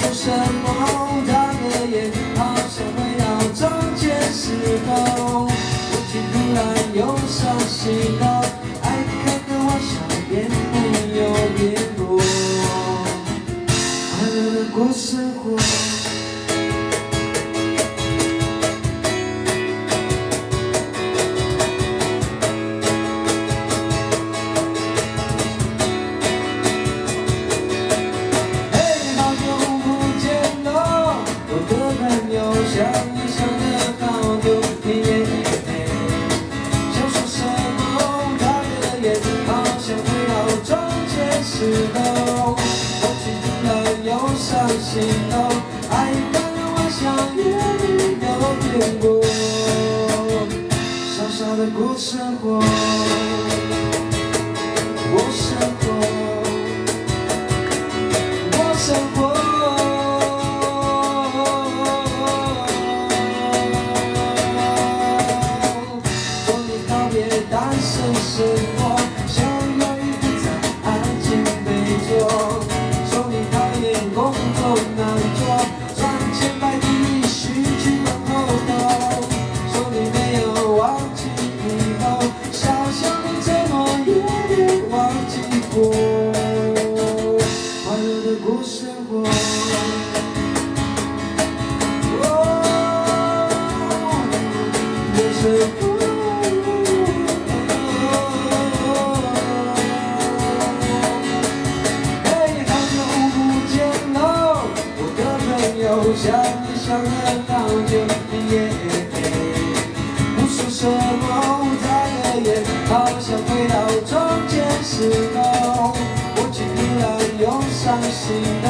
说什么眨个眼，好像回到从前时候。我却突然又伤心了，爱看的我想变没有变过，快乐的过生活。 想你想了好久，想说什么眨个眼，好像回到从前时候。我却突然又伤心了，爱的我想也没有变过，傻傻的过生活，过生活，过生活。 单身生活，想要一个在爱情杯座。说你讨厌工作难做，赚钱摆第一，失去往后头。说你没有忘记以后，小小的承诺也别忘记过。快乐的过生活。过生活。 想你想了好久，不说什么眨个眼，好像回到从前时候。我却突然又伤心了。